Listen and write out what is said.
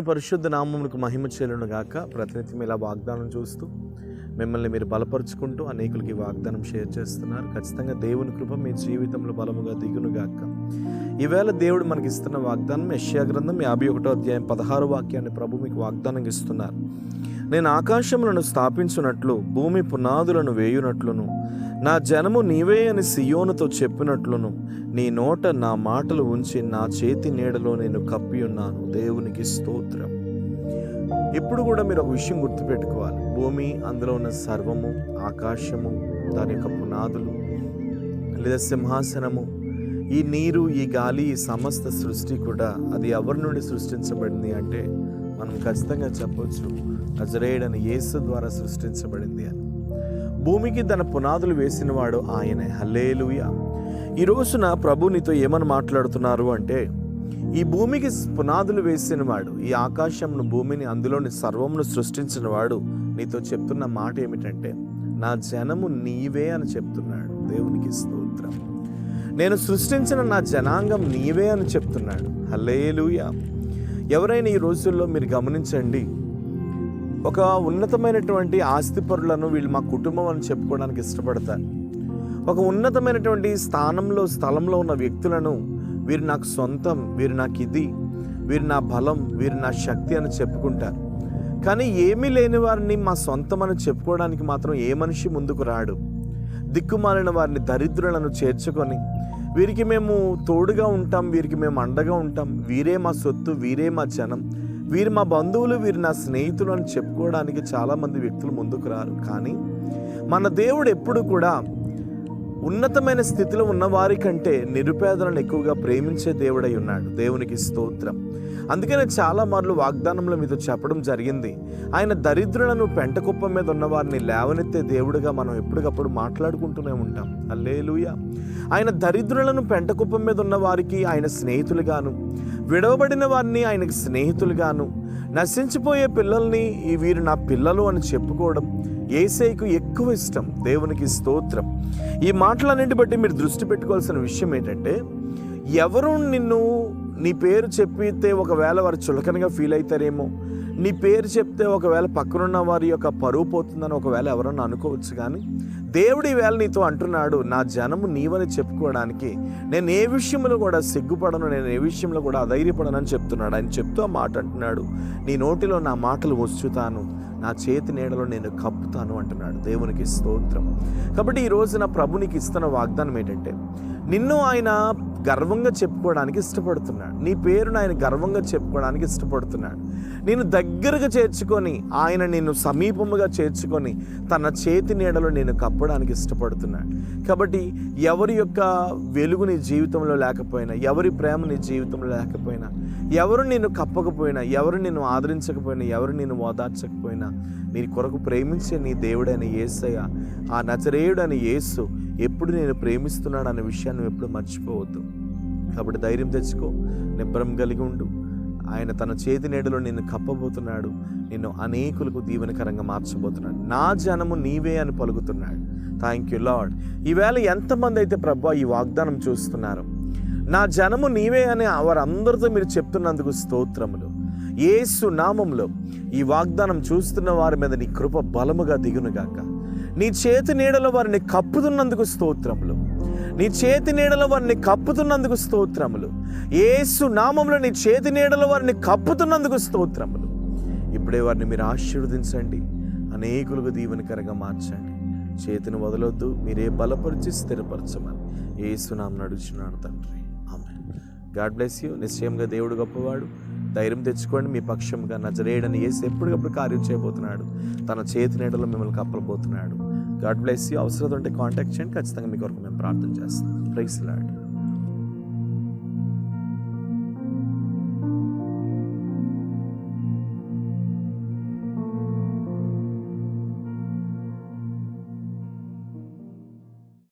పరిశుద్ధ నామములకు మహిమ చెల్లును గాక. ప్రతినిత్యం ఇలా వాగ్దానం చూస్తూ మిమ్మల్ని మీరు బలపరుచుకుంటూ అనేకులకి వాగ్దానం షేర్ చేస్తున్నారు. ఖచ్చితంగా దేవుని కృప మీ జీవితంలో బలముగా దిగును గాక. ఈవేళ దేవుడు మనకి ఇస్తున్న వాగ్దానం యెషయా గ్రంథం 51వ అధ్యాయం 16వ వాక్యాన్ని ప్రభు మీకు వాగ్దానం ఇస్తున్నారు. నేను ఆకాశములను స్థాపించునట్లు భూమి పునాదులను వేయునట్లును నా జనము నీవే అని సియోనుతో చెప్పినట్లును నీ నోట నా మాటలు ఉంచి నా చేతి నీడలో నేను కప్పి ఉన్నాను. దేవునికి స్తోత్రం. ఇప్పుడు కూడా మీరు ఒక విషయం గుర్తుపెట్టుకోవాలి. భూమి, అందులో ఉన్న సర్వము, ఆకాశము, దాని యొక్క పునాదులు లేదా సింహాసనము, ఈ నీరు, ఈ గాలి, ఈ సమస్త సృష్టి కూడా అది ఎవరి నుండి సృష్టించబడింది అంటే మనం ఖచ్చితంగా చెప్పొచ్చు, నజరేయుడైన యేసు ద్వారా సృష్టించబడింది అని. భూమికి తన పునాదులు వేసినవాడు ఆయనే. హల్లెలూయా. ఈ రోజున ప్రభు నీతో ఏమని మాట్లాడుతున్నారు అంటే, ఈ భూమికి పునాదులు వేసినవాడు, ఈ ఆకాశంను, భూమిని, అందులోని సర్వమును సృష్టించినవాడు నీతో చెప్తున్న మాట ఏమిటంటే, నా జనము నీవే అని చెప్తున్నాడు. దేవునికి స్తోత్రం. నేను సృష్టించిన నా జనాంగం నీవే అని చెప్తున్నాడు. హల్లెలూయా. ఎవరైనా ఈ రోజుల్లో మీరు గమనించండి, ఒక ఉన్నతమైనటువంటి ఆస్తిపరులను వీళ్ళు మా కుటుంబం అని చెప్పుకోవడానికి ఇష్టపడతారు. ఒక ఉన్నతమైనటువంటి స్థలంలో ఉన్న వ్యక్తులను వీరు నాకు సొంతం, వీరు నాకు ఇది, వీరు నా బలం, వీరు నా శక్తి అని చెప్పుకుంటారు. కానీ ఏమీ లేని వారిని మా సొంతం అని చెప్పుకోవడానికి మాత్రం ఏ మనిషి ముందుకు రాడు. దిక్కుమాలిన వారిని, దరిద్రులను చేర్చుకొని వీరికి మేము తోడుగా ఉంటాం, వీరికి మేము అండగా ఉంటాం, వీరే మా సొత్తు, వీరే మా జనం, వీరు మా బంధువులు, వీరు నా స్నేహితులు అని చెప్పుకోవడానికి చాలామంది వ్యక్తులు ముందుకు రారు. కానీ మన దేవుడు ఎప్పుడు కూడా ఉన్నతమైన స్థితిలో ఉన్న వారి కంటే నిరుపేదలను ఎక్కువగా ప్రేమించే దేవుడై ఉన్నాడు. దేవునికి స్తోత్రం. అందుకనే చాలా మార్లు వాగ్దానంలో మీతో చెప్పడం జరిగింది, ఆయన దరిద్రులను పెంటకుప్ప మీద ఉన్న వారిని లేవనెత్తే దేవుడిగా మనం ఎప్పటికప్పుడు మాట్లాడుకుంటూనే ఉంటాం. హల్లెలూయా. ఆయన దరిద్రులను పెంటకుప్ప మీద ఉన్న వారికి ఆయన స్నేహితులుగాను, విడవబడిన వారిని ఆయనకు స్నేహితులుగాను, నశించిపోయే పిల్లల్ని వీరు నా పిల్లలు అని చెప్పుకోవడం యేసయ్యకు ఎక్కువ ఇష్టం. దేవునికి స్తోత్రం. ఈ మాటలన్నింటి బట్టి మీరు దృష్టి పెట్టుకోవాల్సిన విషయం ఏంటంటే, ఎవరు నిన్ను నీ పేరు చెప్పితే ఒకవేళ వారు చులకనగా ఫీల్ అవుతారేమో, నీ పేరు చెప్తే ఒకవేళ పక్కనున్న వారి యొక్క పరువు పోతుందని ఒకవేళ ఎవరన్నా అనుకోవచ్చు. కానీ దేవుడు ఈవేళ నీతో అంటున్నాడు, నా జనము నీవని చెప్పుకోవడానికి నేను ఏ విషయంలో కూడా సిగ్గుపడను, నేను ఏ విషయంలో కూడా అధైర్యపడనని చెప్తున్నాడు. ఆయన చెప్తూ ఆ మాట అంటున్నాడు, నీ నోటిలో నా మాటలు వచ్చుతాను, నా చేతి నీడలో నేను కప్పుతాను అంటున్నాడు. దేవునికి స్తోత్రం. కాబట్టి ఈ రోజు నా ప్రభు నీకు ఇస్తున్న వాగ్దానం ఏంటంటే, నిన్ను ఆయన గర్వంగా చెప్పుకోవడానికి ఇష్టపడుతున్నాడు. నీ పేరును ఆయన గర్వంగా చెప్పుకోవడానికి ఇష్టపడుతున్నాడు. నేను దగ్గరగా చేర్చుకొని, ఆయన నిన్ను సమీపముగా చేర్చుకొని తన చేతి నీడలో నేను కప్పడానికి ఇష్టపడుతున్నాడు. కాబట్టి ఎవరి యొక్క వెలుగు నీ జీవితంలో లేకపోయినా, ఎవరి ప్రేమ నీ జీవితంలో లేకపోయినా, ఎవరు నిన్ను కప్పకపోయినా, ఎవరు నిన్ను ఆదరించకపోయినా, ఎవరు నిన్ను ఓదార్చకపోయినా, నీ కొరకు ప్రేమించే నీ దేవుడైన యేసయ్య, ఆ నజరేయుడైన యేసు ఎప్పుడు నేను ప్రేమిస్తున్నాడు అనే విషయాన్ని ఎప్పుడు మర్చిపోవద్దు. కాబట్టి ధైర్యం తెచ్చుకో, నిబ్బరం కలిగి ఉండు. ఆయన తన చేతి నీడలో నిన్ను కప్పబోతున్నాడు, నిన్ను అనేకులకు దీవెనకరంగా మార్చబోతున్నాడు. నా జనము నీవే అని పలుకుతున్నాడు. Thank you lord. ఈవేళ ఎంతమంది అయితే ప్రభు ఈ వాగ్దానం చూస్తున్నారు, నా జనము నీవే అని వారందరితో మీరు చెప్తున్నందుకు స్తోత్రములు. యేసు నామములో ఈ వాగ్దానం చూస్తున్న వారి మీద నీ కృప బలముగా దిగునుగాక. నీ చేతి నీడలో వారిని కప్పుతున్నందుకు స్తోత్రములు. నీ చేతి నీడలో వారిని కప్పుతున్నందుకు స్తోత్రములు. యేసు నామములో నీ చేతి నీడలో వారిని కప్పుతున్నందుకు స్తోత్రములు. ఇప్పుడే వారిని మీరు ఆశీర్వదించండి, అనేకులకు దీవెనకరంగా మార్చండి. చేతిని వదలొద్దు, మీరే బలపరిచి స్థిరపరచమని యేసు నామమున అడుగుచున్నాను తండ్రి. ఆమేన్. God bless you. నిశ్చయంగా దేవుడు గొప్పవాడు. ధైర్యం తెచ్చుకోండి. మీ పక్షంగా నజరేయుడని యేసు ఎప్పటికప్పుడు కార్యం చేయబోతున్నాడు. తన చేతి నీడలో మిమ్మల్ని కప్పబోతున్నాడు. God bless you. అవసరం ఉంటే కాంటాక్ట్ చేయండి. ఖచ్చితంగా మీ కొరకు మేము ప్రార్థన చేస్తాం. Praise the lord.